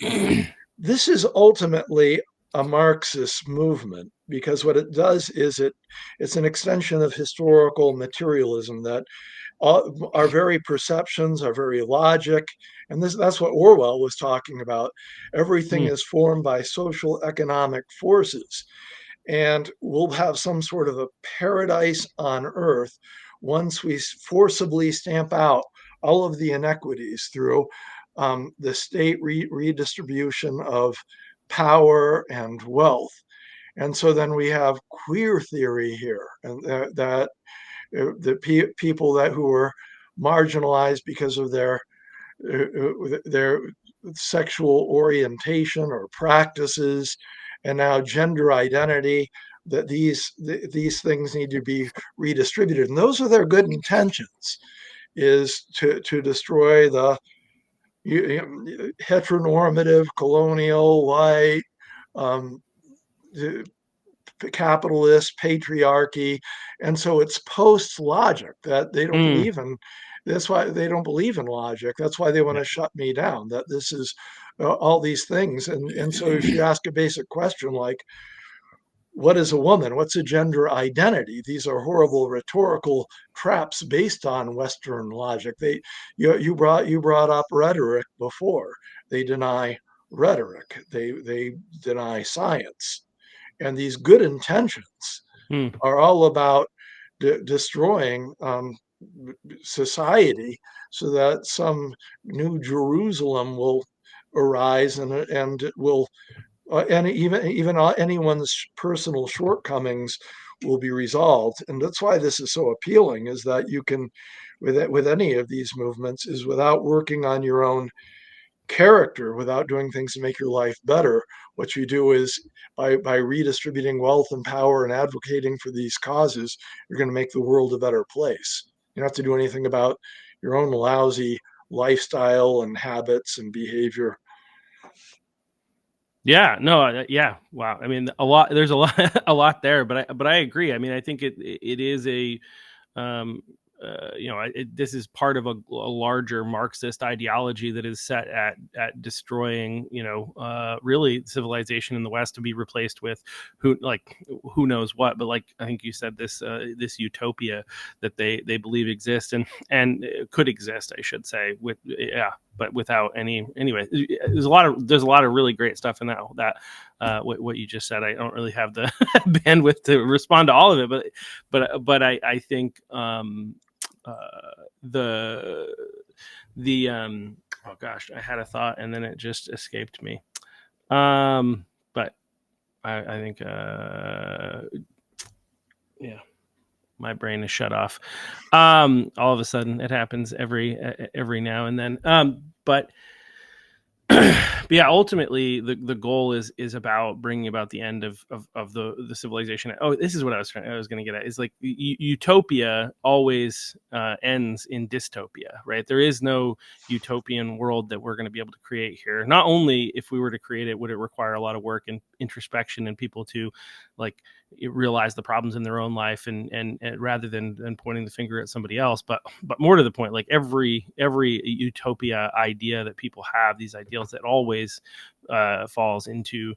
this is ultimately a Marxist movement because what it does is it's an extension of historical materialism that our very perceptions, our very logic, and that's what Orwell was talking about. Everything Mm. is formed by social economic forces, and we'll have some sort of a paradise on earth once we forcibly stamp out all of the inequities through the state redistribution of power and wealth. And so then we have queer theory here, and that the people that who were marginalized because of their sexual orientation or practices, and now gender identity, that these things need to be redistributed, and those are their good intentions, is to destroy the heteronormative colonial white um, capitalist patriarchy. And so it's post logic that they don't Mm. believe in. That's why they don't believe in logic. That's why they want Yeah. to shut me down, that this is all these things. And so if you ask a basic question like, what is a woman? What's a gender identity? These are horrible rhetorical traps based on Western logic. You brought up rhetoric before. They deny rhetoric. They deny science. And these good intentions Mm. are all about destroying society so that some new Jerusalem will arise, and it will and even anyone's personal shortcomings will be resolved. And that's why this is so appealing, is that you can with any of these movements, is without working on your own character, without doing things to make your life better. What you do is by redistributing wealth and power and advocating for these causes, you're going to make the world a better place. You don't have to do anything about your own lousy lifestyle and habits and behavior. Yeah, no, yeah, wow. I mean, a lot. There's a lot, a lot there, but I agree. I mean, I think it is a um, this is part of a larger Marxist ideology that is set at destroying, really civilization in the West to be replaced with who knows what. But like I think you said, this utopia that they believe exists and could exist, I should say, but without any. Anyway, there's a lot of really great stuff in that what you just said. I don't really have the bandwidth to respond to all of it, but I think the oh gosh, I had a thought and then it just escaped me. But I think yeah, my brain is shut off. All of a sudden, it happens every now and then. But yeah, ultimately the goal is about bringing about the end of the civilization. Oh, this is what I was going to get at, is like utopia always ends in dystopia, right? There is no utopian world that we're going to be able to create here. Not only if we were to create it would it require a lot of work and introspection and people to like realize the problems in their own life and rather than pointing the finger at somebody else, but more to the point, like every utopia idea that people have, these ideals, that always falls into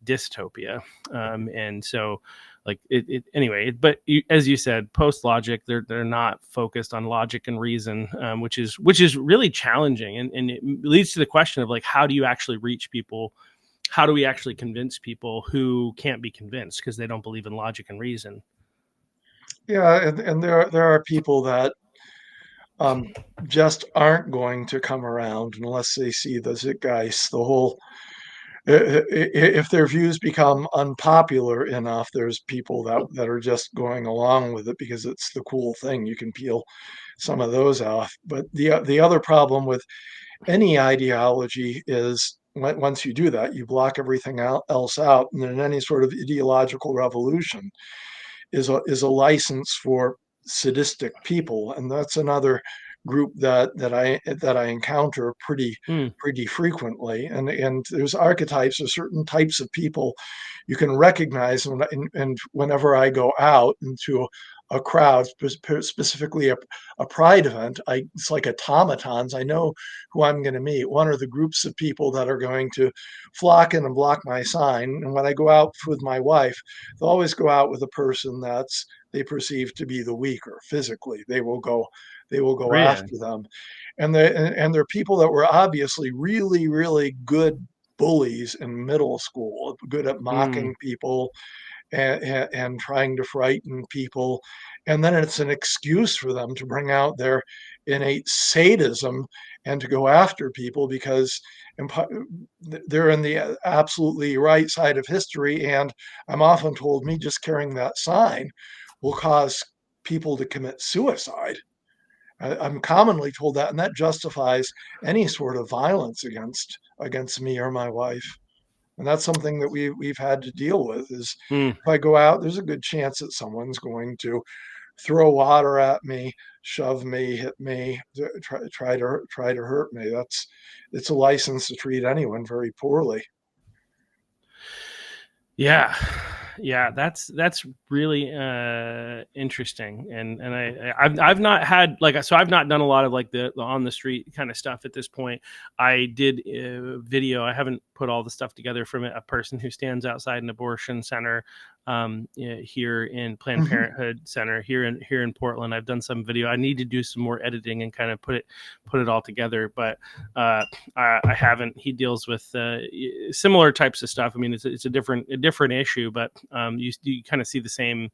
dystopia, and so like it anyway. But as you said, post logic, they're not focused on logic and reason, which is really challenging, and it leads to the question of like, how do you actually reach people? How do we actually convince people who can't be convinced because they don't believe in logic and reason? Yeah, and there are people that just aren't going to come around unless they see the Zeitgeist, the whole. If their views become unpopular enough, there's people that are just going along with it because it's the cool thing. You can peel some of those off. But the other problem with any ideology is once you do that, you block everything else out, and then any sort of ideological revolution is a license for sadistic people, and that's another group that I encounter pretty frequently. And there's archetypes of certain types of people you can recognize, and whenever I go out into a crowd, specifically a pride event, it's like automatons. I know who I'm going to meet. One are the groups of people that are going to flock in and block my sign. And when I go out with my wife, they'll always go out with a person that's they perceive to be the weaker physically. They will go Really? after them, and they're people that were obviously really really good bullies in middle school, good at Mm, mocking people and trying to frighten people. And then it's an excuse for them to bring out their innate sadism and to go after people because they're in the absolutely right side of history. And I'm often told me just carrying that sign will cause people to commit suicide. I'm commonly told that, and that justifies any sort of violence against me or my wife. And that's something that we've had to deal with. Is mm. if I go out, there's a good chance that someone's going to throw water at me, shove me, hit me, try to hurt me. It's a license to treat anyone very poorly. Yeah, yeah, that's really interesting, and I've not had like so I've not done a lot of like the on the street kind of stuff at this point. I did video. I haven't put all the stuff together from a person who stands outside an abortion center here in Planned Mhm. Parenthood Center here in Portland. I've done some video. I need to do some more editing and kind of put it all together, but I haven't. He deals with similar types of stuff. I mean, it's a different issue, but you kind of see the same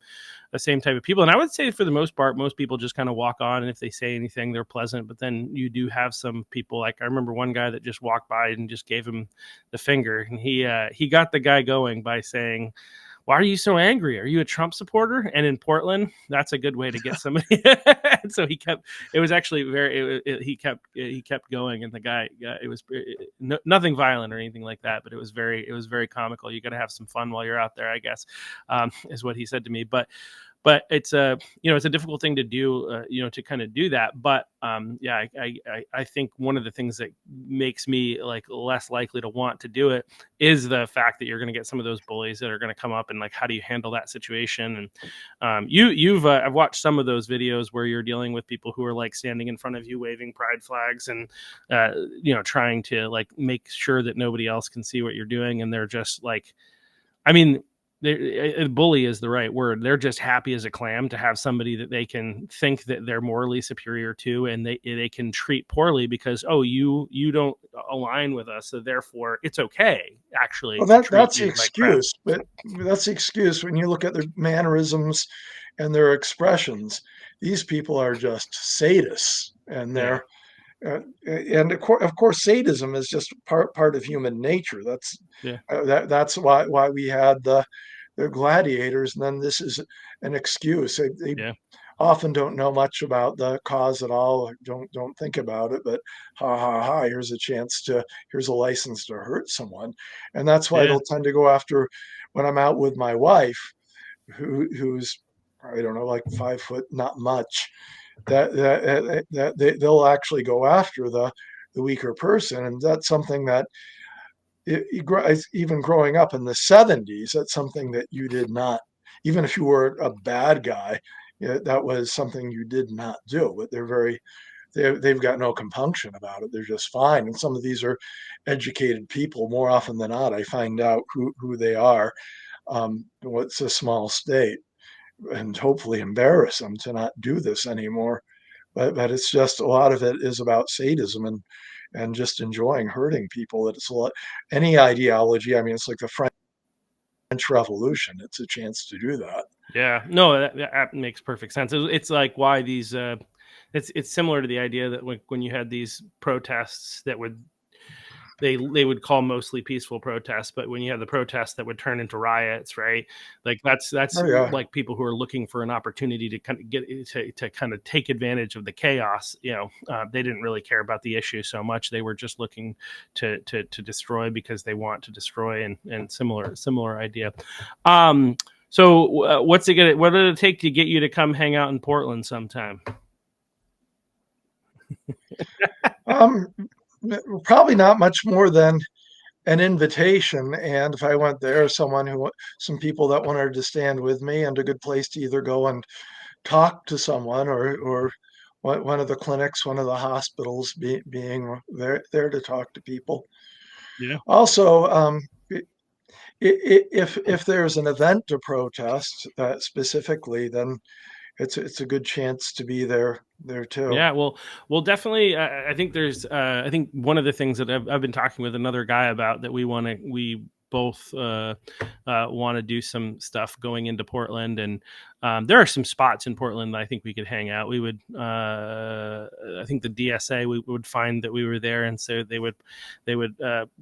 type of people. And I would say for the most part, most people just kind of walk on, and if they say anything, they're pleasant. But then you do have some people. Like I remember one guy that just walked by and just gave him the finger, and he got the guy going by saying, why are you so angry? Are you a Trump supporter? And in Portland, that's a good way to get somebody. And so he kept. It was actually he kept going, and the guy. It was nothing violent or anything like that, but it was very comical. You got to have some fun while you're out there, I guess, is what he said to me. But it's it's a difficult thing to do, to kind of do that. But yeah, I think one of the things that makes me like less likely to want to do it is the fact that you're going to get some of those bullies that are going to come up, and like, how do you handle that situation? And you've I've watched some of those videos where you're dealing with people who are like standing in front of you waving pride flags and trying to like make sure that nobody else can see what you're doing, and they're just like, I mean, bully is the right word. They're just happy as a clam to have somebody that they can think that they're morally superior to, and they can treat poorly because, oh, you don't align with us, so therefore it's okay actually Well, to that treat that's the you like crap. excuse, but that's the excuse when you look at their mannerisms and their expressions. These people are just sadists, and Yeah, of course, sadism is just part of human nature. yeah, That's why we had the gladiators, and then this is an excuse. They yeah, often don't know much about the cause at all, or don't think about it, but ha ha ha, here's a license to hurt someone. And that's why yeah, they'll tend to go after. When I'm out with my wife, who's, I don't know, like 5 foot, not much, they'll actually go after the weaker person. And that's something that even growing up in the 70s, that's something that you did not, even if you were a bad guy, that was something you did not do. But they've got no compunction about it. They're just fine. And some of these are educated people. More often than not, I find out who they are. What's a small state, and hopefully embarrass them to not do this anymore. But it's just a lot of it is about sadism and just enjoying hurting people. That it's a lot, any ideology. I mean, it's like the French Revolution. It's a chance to do that. yeah. No, that makes perfect sense. It's like why it's similar to the idea that when you had these protests that they would call mostly peaceful protests, but when you have the protests that would turn into riots, right? Like that's Oh yeah. like people who are looking for an opportunity to kind of get to kind of take advantage of the chaos. They didn't really care about the issue so much. They were just looking to destroy because they want to destroy, and similar idea. So what did it take to get you to come hang out in Portland sometime? Um, Probably not much more than an invitation. And if I went there, some people that wanted to stand with me, and a good place to either go and talk to someone, or one of the clinics, one of the hospitals being there to talk to people. Yeah. Also, if there's an event to protest that specifically, then it's a good chance to be there too. Yeah, well, definitely. I think I think one of the things that I've been talking with another guy about that we both want to do some stuff going into Portland, and there are some spots in Portland that I think we could hang out. We would, I think the DSA, we would find that we were there, and so they would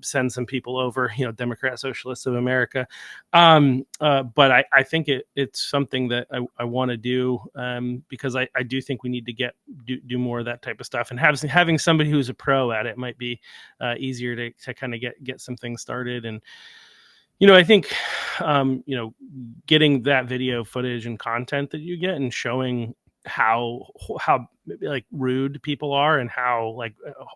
send some people over, Democrat Socialists of America. But I think it's something that I want to do, because I do think we need to do more of that type of stuff, and having somebody who's a pro at it might be easier to kind of get some things started. And I think getting that video footage and content that you get and showing how like rude people are and how like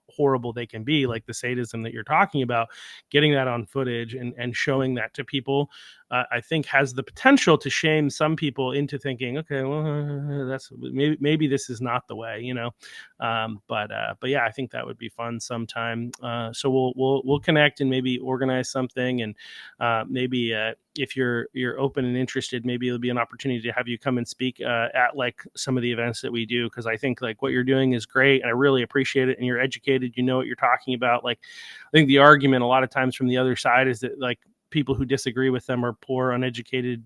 horrible they can be, like the sadism that you're talking about, getting that on footage and showing that to people, I think has the potential to shame some people into thinking, okay, well, that's maybe this is not the way, but yeah, I think that would be fun sometime. So we'll connect and maybe organize something, and maybe if you're open and interested, maybe it'll be an opportunity to have you come and speak at like some of the events that we do, because I think like what you're doing is great and I really appreciate it, and you're educated, you know what you're talking about. Like, I think the argument a lot of times from the other side is that like people who disagree with them are poor, uneducated,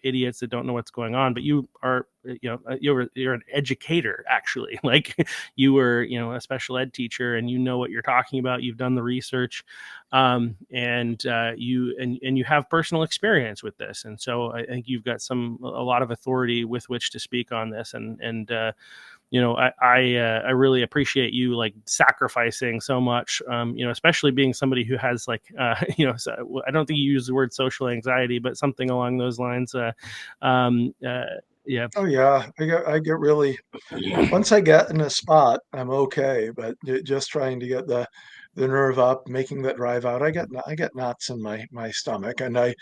idiots that don't know what's going on. But you are, you're an educator, actually. Like, you were, a special ed teacher, and you know what you're talking about. You've done the research, and you have personal experience with this. And so I think you've got a lot of authority with which to speak on this. And I really appreciate you like sacrificing so much, especially being somebody who has like, so I don't think you use the word social anxiety, but something along those lines. Yeah. Oh yeah, I get really, once I get in a spot, I'm okay. But just trying to get the nerve up, making that drive out, I get knots in my stomach, and I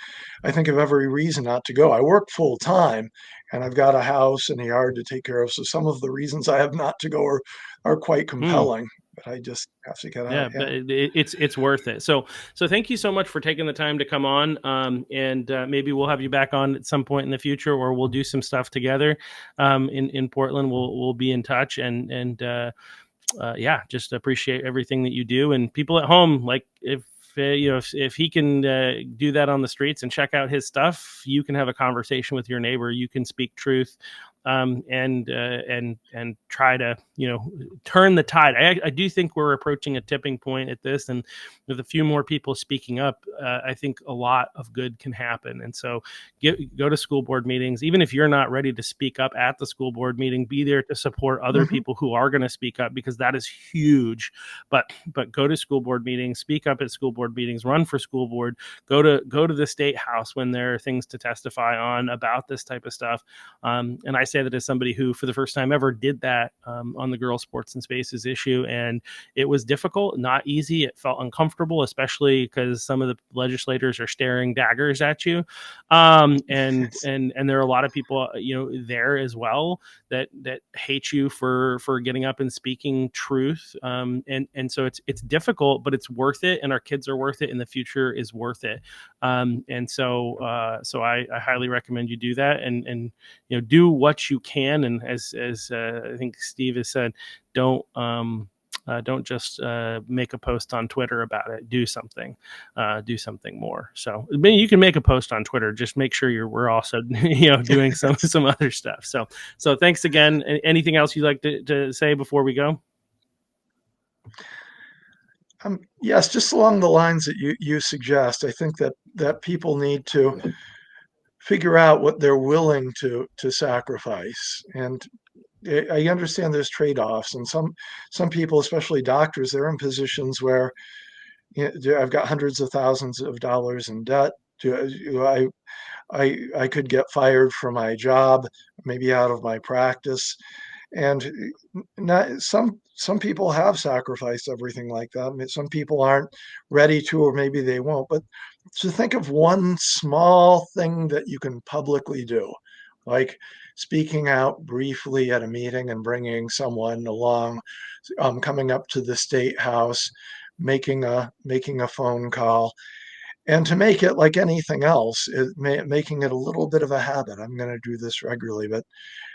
think of every reason not to go. I work full time, and I've got a house and a yard to take care of. So some of the reasons I have not to go are quite Hmm. compelling. But I just have to get out. Yeah, but Yeah. it's worth it. So thank you so much for taking the time to come on. And maybe we'll have you back on at some point in the future, or we'll do some stuff together. In Portland, we'll be in touch, and yeah, just appreciate everything that you do. And people at home, like, if he can do that on the streets and check out his stuff, you can have a conversation with your neighbor. You can speak truth, and try to turn the tide. I do think we're approaching a tipping point at this, and with a few more people speaking up, I think a lot of good can happen. And so go to school board meetings, even if you're not ready to speak up at the school board meeting. Be there to support other Mhm. people who are going to speak up, because that is huge. But go to school board meetings, speak up at school board meetings, run for school board, go to the state house when there are things to testify on about this type of stuff. And I say that as somebody who, for the first time ever, did that on the girls' sports and spaces issue, and it was difficult, not easy. It felt uncomfortable, especially because some of the legislators are staring daggers at you, Yes. and there are a lot of people, there as well, that hate you for getting up and speaking truth. And so it's difficult, but it's worth it, and our kids are worth it, and the future is worth it. And so I highly recommend you do that, and do what you can. And as I think Steve has said, don't Don't just make a post on Twitter about it. Do something more. So maybe you can make a post on Twitter. Just make sure we're also doing some other stuff. So thanks again. Anything else you'd like to say before we go? Yes, just along the lines that you suggest. I think that people need to figure out what they're willing to sacrifice. And I understand there's trade-offs, and some people, especially doctors, they're in positions where I've got hundreds of thousands of dollars in debt. I could get fired from my job, maybe out of my practice, and not some people have sacrificed everything like that. I mean, some people aren't ready to, or maybe they won't. But to think of one small thing that you can publicly do, like speaking out briefly at a meeting and bringing someone along, coming up to the state house, making a phone call, and to make it like anything else, making it a little bit of a habit. I'm going to do this regularly, but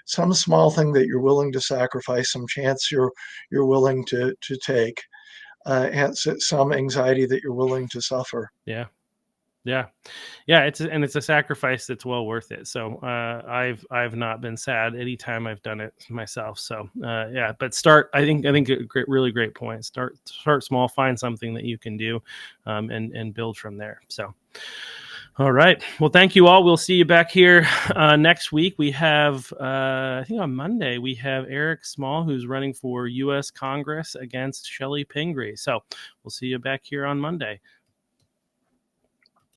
some small thing that you're willing to sacrifice, some chance you're willing to take, and some anxiety that you're willing to suffer. Yeah. It's a sacrifice that's well worth it. So I've not been sad anytime I've done it myself. So but I think a really great point. Start small, find something that you can do, and build from there. So. All right. Well, thank you all. We'll see you back here next week. We have, I think on Monday, we have Eric Small, who's running for U.S. Congress against Shelley Pingree. So we'll see you back here on Monday.